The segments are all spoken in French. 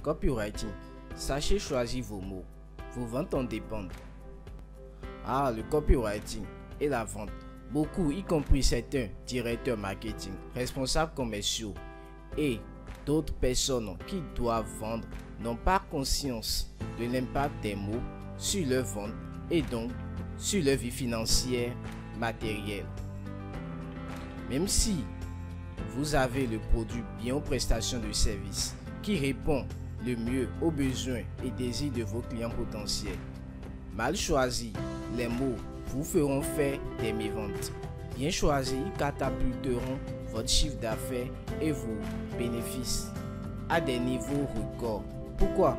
Copywriting. Sachez choisir vos mots. Vos ventes en dépendent. Le copywriting et la vente. Beaucoup, y compris certains directeurs marketing, responsables commerciaux et d'autres personnes qui doivent vendre, n'ont pas conscience de l'impact des mots sur leur vente et donc sur leur vie financière matérielle. Même si vous avez le produit bien aux prestations de service qui répond le mieux aux besoins et désirs de vos clients potentiels, mal choisis, les mots vous feront faire des méventes. Bien choisis, ils catapulteront votre chiffre d'affaires et vos bénéfices à des niveaux records. Pourquoi?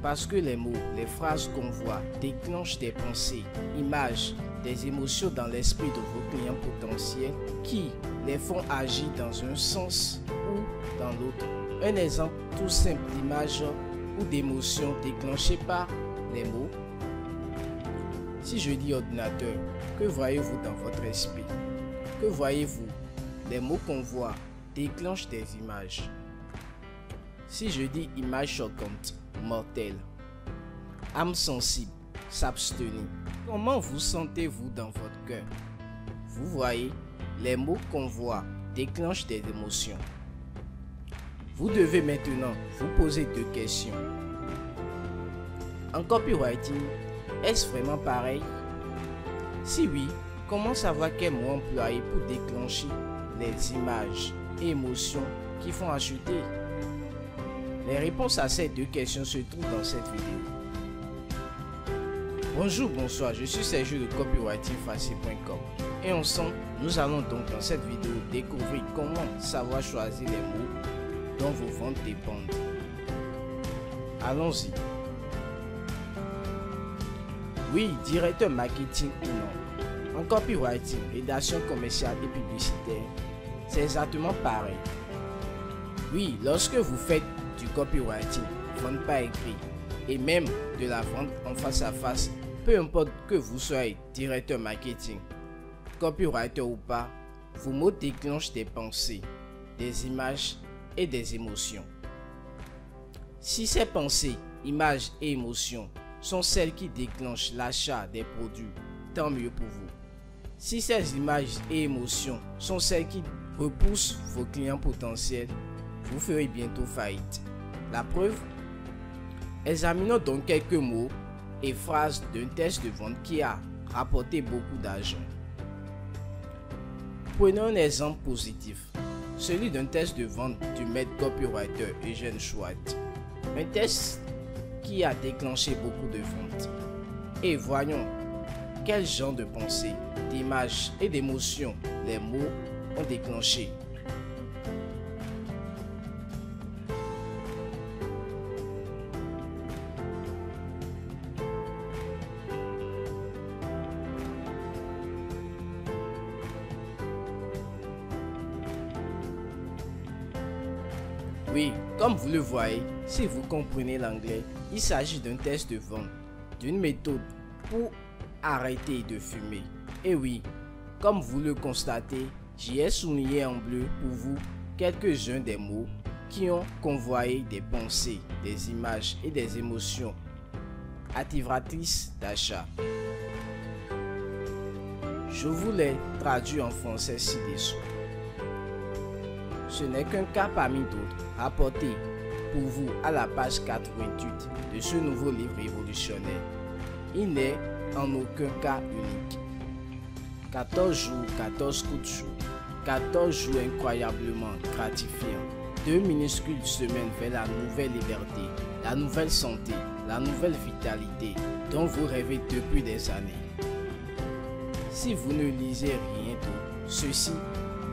Parce que les mots, les phrases qu'on voit déclenchent des pensées, images, des émotions dans l'esprit de vos clients potentiels qui les font agir dans un sens ou dans l'autre. Un exemple tout simple d'image ou d'émotion déclenchée par les mots. Si je dis ordinateur, que voyez-vous dans votre esprit? Que voyez-vous? Les mots qu'on voit déclenchent des images. Si je dis image choquante, mortelle, âme sensible, s'abstenir, comment vous sentez-vous dans votre cœur? Vous voyez, les mots qu'on voit déclenchent des émotions. Vous devez maintenant vous poser deux questions. En copywriting, est-ce vraiment pareil? Si oui, comment savoir quel mot employer pour déclencher les images et émotions qui font acheter? Les réponses à ces deux questions se trouvent dans cette vidéo. Bonjour, bonsoir, je suis Sergio de copywritingfacile.com et ensemble, nous allons donc dans cette vidéo découvrir comment savoir choisir les mots dont vos ventes dépendent. Allons-y. Oui, directeur marketing ou non. En copywriting, rédaction commerciale et publicitaire, c'est exactement pareil. Oui, lorsque vous faites du copywriting, vente par écrit et même de la vente en face à face, peu importe que vous soyez directeur marketing, copywriter ou pas, vos mots déclenchent des pensées, des images et des émotions. Si ces pensées, images et émotions sont celles qui déclenchent l'achat des produits, tant mieux pour vous. Si ces images et émotions sont celles qui repoussent vos clients potentiels, vous ferez bientôt faillite. La preuve? Examinons donc quelques mots et phrases d'un test de vente qui a rapporté beaucoup d'argent. Prenons un exemple positif, celui d'un test de vente du maître copywriter Eugène Schwartz. Un test qui a déclenché beaucoup de ventes. Et voyons quel genre de pensées, d'images et d'émotions les mots ont déclenché. Oui, comme vous le voyez, si vous comprenez l'anglais, il s'agit d'un test de vente, d'une méthode pour arrêter de fumer. Et oui, comme vous le constatez, j'y ai souligné en bleu pour vous quelques-uns des mots qui ont convoyé des pensées, des images et des émotions activatrices d'achat. Je vous les traduis en français ci-dessous. Ce n'est qu'un cas parmi d'autres rapporté pour vous à la page 88 de ce nouveau livre révolutionnaire. Il n'est en aucun cas unique. 14 jours, 14 coups de chaud, 14 jours incroyablement gratifiants, 2 minuscules semaines vers la nouvelle liberté, la nouvelle santé, la nouvelle vitalité dont vous rêvez depuis des années. Si vous ne lisez rien d'autre,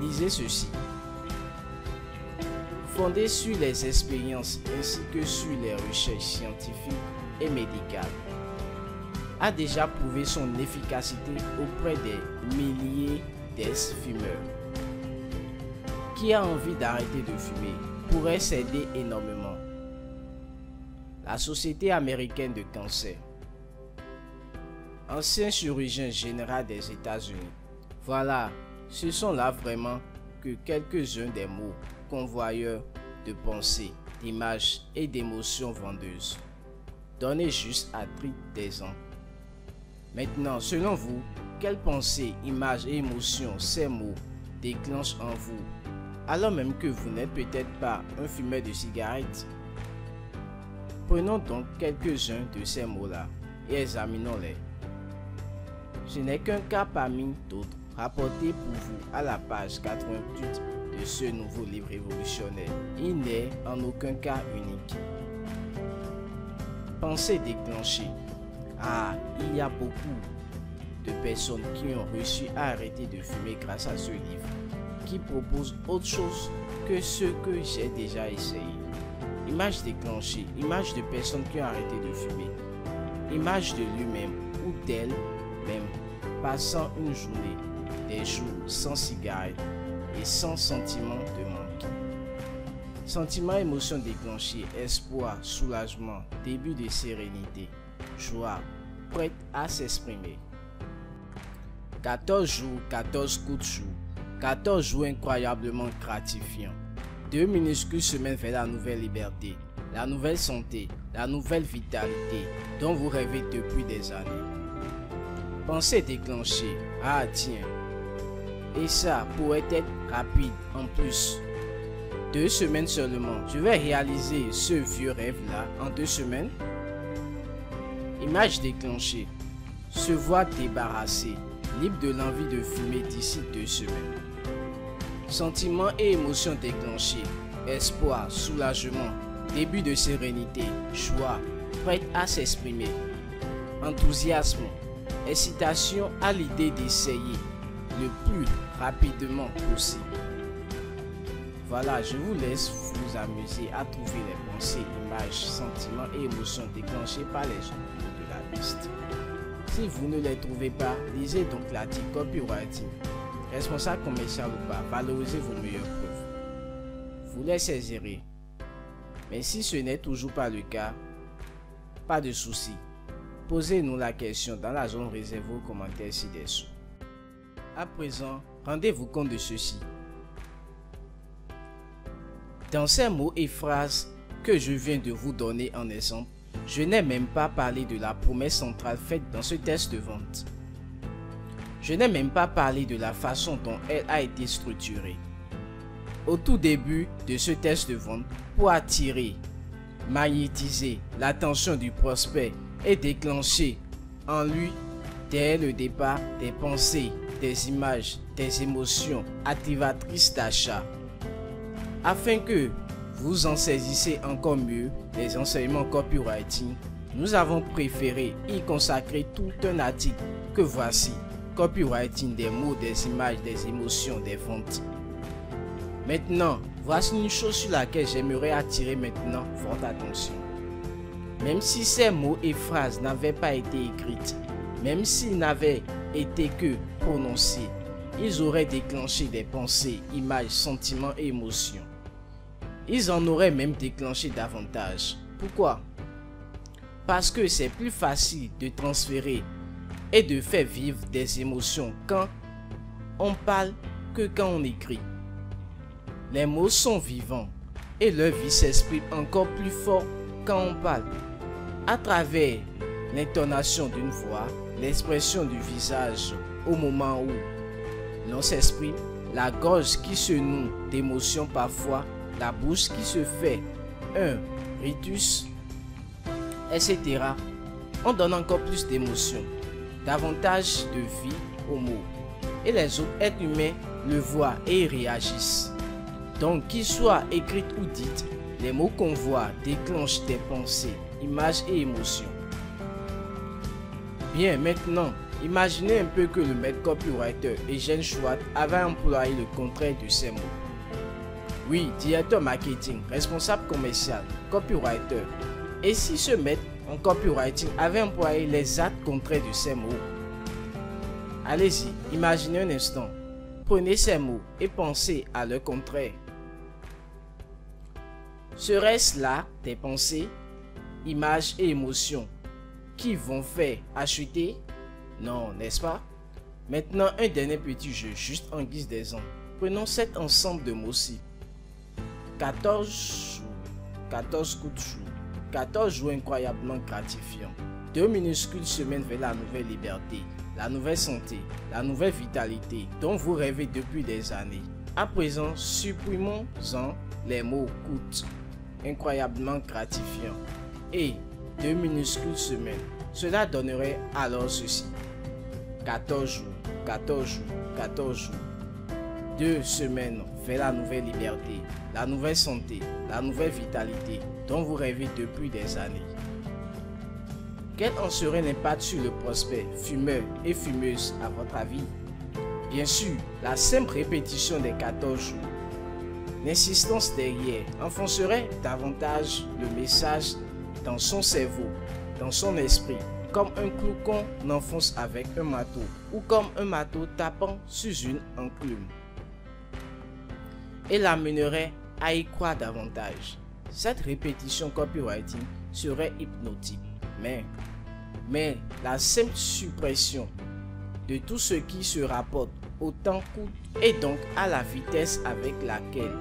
lisez ceci. Fondé sur les expériences ainsi que sur les recherches scientifiques et médicales, a déjà prouvé son efficacité auprès des milliers d'ex-fumeurs. Qui a envie d'arrêter de fumer pourrait s'aider énormément. La Société américaine de cancer, ancien chirurgien général des États-Unis. Voilà, ce sont là vraiment que quelques-uns des mots convoyeurs de pensée, d'images et d'émotions vendeuses. Donnez juste à titre d'exemple. Maintenant, selon vous, quelles pensées, images et émotions ces mots déclenchent en vous, alors même que vous n'êtes peut-être pas un fumeur de cigarettes? Prenons donc quelques-uns de ces mots-là et examinons-les. Ce n'est qu'un cas parmi d'autres rapportés pour vous à la page 88 de ce nouveau livre révolutionnaire. Il n'est en aucun cas unique. Pensée déclenchée. Ah, il y a beaucoup de personnes qui ont réussi à arrêter de fumer grâce à ce livre, qui propose autre chose que ce que j'ai déjà essayé. Image déclenchée, image de personnes qui ont arrêté de fumer, image de lui-même ou d'elle-même passant une journée, des jours sans cigarette et sans sentiment de manque. Sentiment, émotion déclenchée, espoir, soulagement, début de sérénité, joie, prête à s'exprimer. 14 jours, 14 coups de jour, 14 jours incroyablement gratifiants. 2 minuscules semaines vers la nouvelle liberté, la nouvelle santé, la nouvelle vitalité dont vous rêvez depuis des années. Pensée déclenchée, ah tiens, et ça pourrait être rapide en plus. 2 semaines seulement, je vais réaliser ce vieux rêve-là en 2 semaines. Image déclenchée, se voir débarrassé, libre de l'envie de fumer d'ici 2 semaines. Sentiments et émotions déclenchés, espoir, soulagement, début de sérénité, joie, prête à s'exprimer, enthousiasme, excitation à l'idée d'essayer le plus rapidement possible. Voilà, je vous laisse vous amuser à trouver les pensées, images, sentiments et émotions déclenchés par les gens de la liste. Si vous ne les trouvez pas, lisez donc l'article copywriting. Responsable commercial ou pas, valorisez vos meilleures preuves. Vous les saisirez. Mais si ce n'est toujours pas le cas, pas de souci. Posez-nous la question dans la zone réservée aux commentaires ci-dessous. À présent, rendez-vous compte de ceci. Dans ces mots et phrases que je viens de vous donner en exemple, je n'ai même pas parlé de la promesse centrale faite dans ce test de vente. Je n'ai même pas parlé de la façon dont elle a été structurée. Au tout début de ce test de vente, pour attirer, magnétiser l'attention du prospect et déclencher en lui, dès le départ, des pensées, des images, des émotions activatrices d'achat. Afin que vous en saisissez encore mieux les enseignements copywriting, nous avons préféré y consacrer tout un article que voici. Copywriting, des mots, des images, des émotions, des ventes. Maintenant, voici une chose sur laquelle j'aimerais attirer maintenant votre attention. Même si ces mots et phrases n'avaient pas été écrits, même s'ils n'avaient été que prononcés, ils auraient déclenché des pensées, images, sentiments et émotions. Ils en auraient même déclenché davantage. Pourquoi? Parce que c'est plus facile de transférer et de faire vivre des émotions quand on parle que quand on écrit. Les mots sont vivants et leur vie s'exprime encore plus fort quand on parle. À travers l'intonation d'une voix, l'expression du visage au moment où l'on s'exprime, la gorge qui se noue d'émotions parfois, la bouche qui se fait un rictus, etc. On donne encore plus d'émotions, davantage de vie aux mots. Et les autres êtres humains le voient et réagissent. Donc, qu'ils soient écrits ou dites, les mots qu'on voit déclenchent des pensées, images et émotions. Bien, maintenant, imaginez un peu que le maître copywriter Eugène Schwartz avait employé le contraire de ces mots. Oui, directeur marketing, responsable commercial, copywriter. Et si ce maître en copywriting avait employé les actes contraires de ces mots? Allez-y, imaginez un instant. Prenez ces mots et pensez à leur contraire. Serait-ce là des pensées, images et émotions qui vont faire acheter? Non, n'est-ce pas? Maintenant, un dernier petit jeu, juste en guise d'exemple. Prenons cet ensemble de mots-ci. 14 jours, 14 courts jours, 14 jours incroyablement gratifiants, 2 minuscules semaines vers la nouvelle liberté, la nouvelle santé, la nouvelle vitalité dont vous rêvez depuis des années. À présent, supprimons-en les mots courts, incroyablement gratifiants et 2 minuscules semaines. Cela donnerait alors ceci: 14 jours, 14 jours, 14 jours. 2 semaines vers la nouvelle liberté, la nouvelle santé, la nouvelle vitalité dont vous rêvez depuis des années. Quel en serait l'impact sur le prospect, fumeur et fumeuse à votre avis? Bien sûr, la simple répétition des 14 jours. L'insistance derrière enfoncerait davantage le message dans son cerveau, dans son esprit, comme un clou qu'on enfonce avec un marteau ou comme un marteau tapant sur une enclume, et l'amènerait à y croire davantage. Cette répétition copywriting serait hypnotique, mais la simple suppression de tout ce qui se rapporte au temps court et donc à la vitesse avec laquelle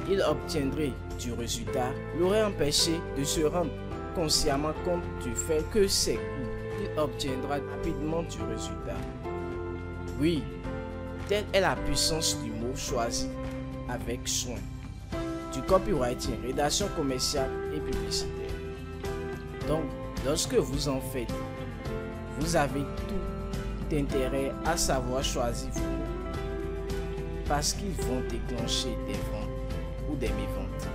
il obtiendrait du résultat l'aurait empêché de se rendre consciemment compte du fait que c'est court, il obtiendra rapidement du résultat. Oui, telle est la puissance du mot choisi avec soin, du copywriting, rédaction commerciale et publicitaire. Donc, lorsque vous en faites, vous avez tout intérêt à savoir choisir vos mots, parce qu'ils vont déclencher des ventes ou des méventes.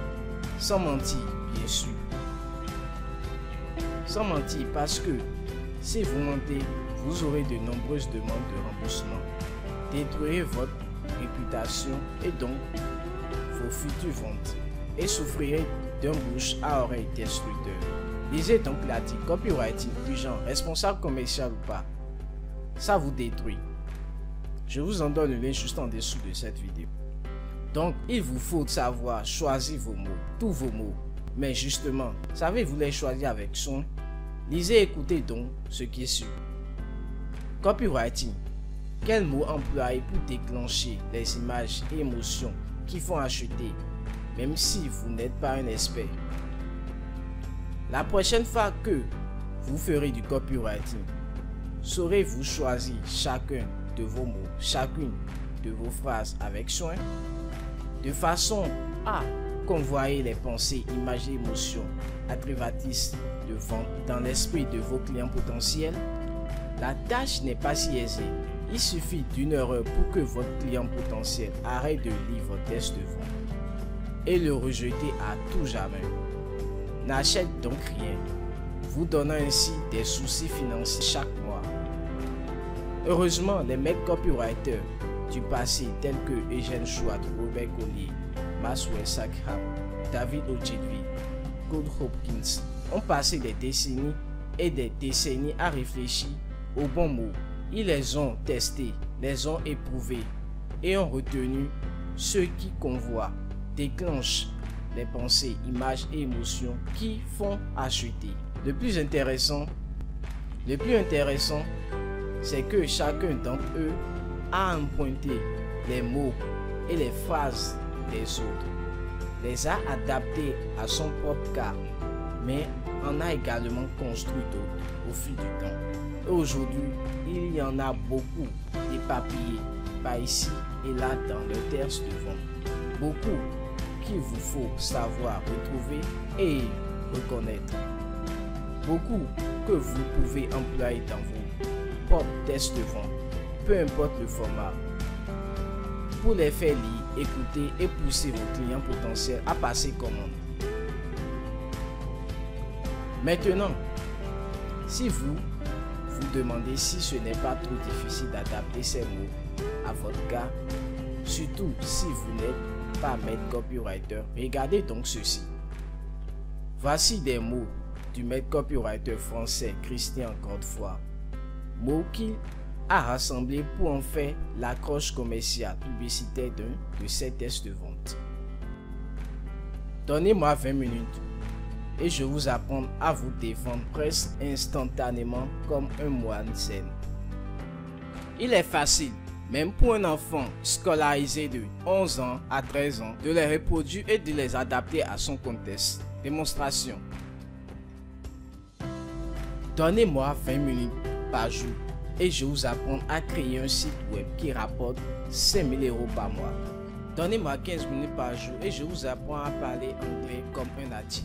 Sans mentir, bien sûr. Sans mentir, parce que si vous mentez, vous aurez de nombreuses demandes de remboursement, détruirez votre réputation et donc vos futures ventes, et souffrirez d'un bouche à oreille destructeur. Lisez donc l'article copywriting du genre responsable commercial ou pas. Ça vous détruit. Je vous en donne le lien juste en dessous de cette vidéo. Donc, il vous faut savoir choisir vos mots, tous vos mots. Mais justement, savez-vous les choisir avec soin? Lisez et écoutez donc ce qui est sûr. Copywriting. Quel mot employer pour déclencher les images et émotions qui font acheter, même si vous n'êtes pas un expert? La prochaine fois que vous ferez du copywriting, saurez-vous choisir chacun de vos mots, chacune de vos phrases avec soin, de façon à convoyer les pensées, images et émotions attrivatrices de vente dans l'esprit de vos clients potentiels? La tâche n'est pas si aisée. Il suffit d'une erreur pour que votre client potentiel arrête de lire votre test de vente et le rejeter à tout jamais. N'achète donc rien, vous donnant ainsi des soucis financiers chaque mois. Heureusement, les maîtres copywriters du passé tels que Eugène Schwartz, Robert Collier, Maxwell Sackham, David Ogilvy, Claude Hopkins ont passé des décennies et des décennies à réfléchir aux bons mots. Ils les ont testés, les ont éprouvés et ont retenu ceux qui convoient, déclenchent les pensées, images et émotions qui font acheter. Le plus intéressant, c'est que chacun d'entre eux a emprunté les mots et les phrases des autres, les a adaptés à son propre cas, mais en a également construit d'autres au fil du temps. Et aujourd'hui, il y en a beaucoup éparpillés par ici et là dans le texte de vente. Beaucoup qu'il vous faut savoir retrouver et reconnaître. Beaucoup que vous pouvez employer dans vos propres tests de vente, peu importe le format, pour les faire lire, écouter et pousser vos clients potentiels à passer commande. Maintenant, si vous vous demandez si ce n'est pas trop difficile d'adapter ces mots à votre cas, surtout si vous n'êtes pas maître copywriter, regardez donc ceci. Voici des mots du maître copywriter français Christian Godefroy, mots qu'il a rassemblés pour en faire l'accroche commerciale publicitaire d'un de ses tests de vente. Donnez-moi 20 minutes et je vous apprends à vous défendre presque instantanément comme un moine zen. Il est facile même pour un enfant scolarisé de 11 ans à 13 ans, de les reproduire et de les adapter à son contexte. Démonstration. Donnez-moi 20 minutes par jour et je vous apprends à créer un site web qui rapporte 5 000 € par mois. Donnez-moi 15 minutes par jour et je vous apprends à parler anglais comme un natif.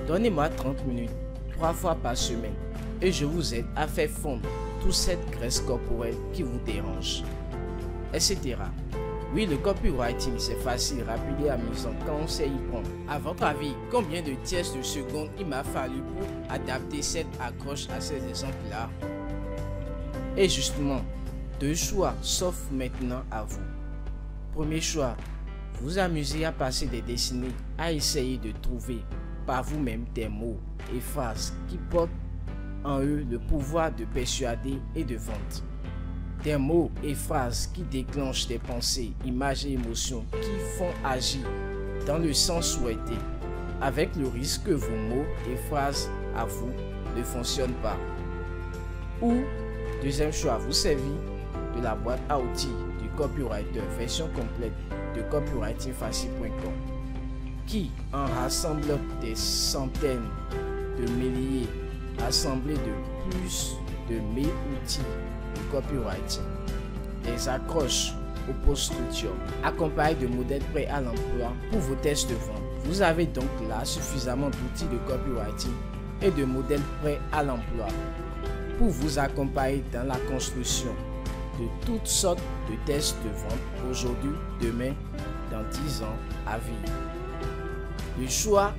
Donnez-moi 30 minutes 3 fois par semaine et je vous aide à faire fondre toute cette graisse corporelle qui vous dérange, etc. Oui, le copywriting, c'est facile, rapide et amusant quand on sait y prendre. À votre avis, combien de tiers de secondes il m'a fallu pour adapter cette accroche à ces exemples-là? Et justement, 2 choix s'offrent maintenant à vous. Premier choix, vous amusez à passer des décennies à essayer de trouver par vous-même des mots et phrases qui portent en eux le pouvoir de persuader et de vendre. Des mots et phrases qui déclenchent des pensées, images et émotions qui font agir dans le sens souhaité, avec le risque que vos mots et phrases à vous ne fonctionnent pas. Ou, deuxième choix, vous servir de la boîte à outils du copywriter, version complète de copywritingfacile.com, qui en rassemble des centaines de milliers assemblés de plus de 1000 outils de copywriting, des accroches au post-structure, accompagnés de modèles prêts à l'emploi pour vos tests de vente. Vous avez donc là suffisamment d'outils de copywriting et de modèles prêts à l'emploi pour vous accompagner dans la construction de toutes sortes de tests de vente aujourd'hui, demain, dans 10 ans à venir. Le choix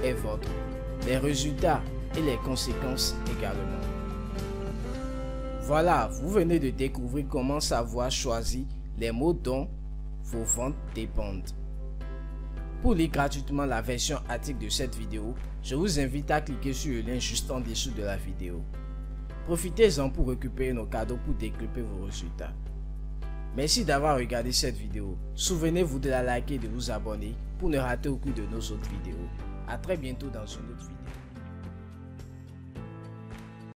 est votre, les résultats et les conséquences également. Voilà, vous venez de découvrir comment savoir choisir les mots dont vos ventes dépendent. Pour lire gratuitement la version article de cette vidéo, je vous invite à cliquer sur le lien juste en dessous de la vidéo. Profitez-en pour récupérer nos cadeaux pour décupler vos résultats. Merci d'avoir regardé cette vidéo. Souvenez-vous de la liker et de vous abonner pour ne rater aucune de nos autres vidéos. A très bientôt dans une autre vidéo.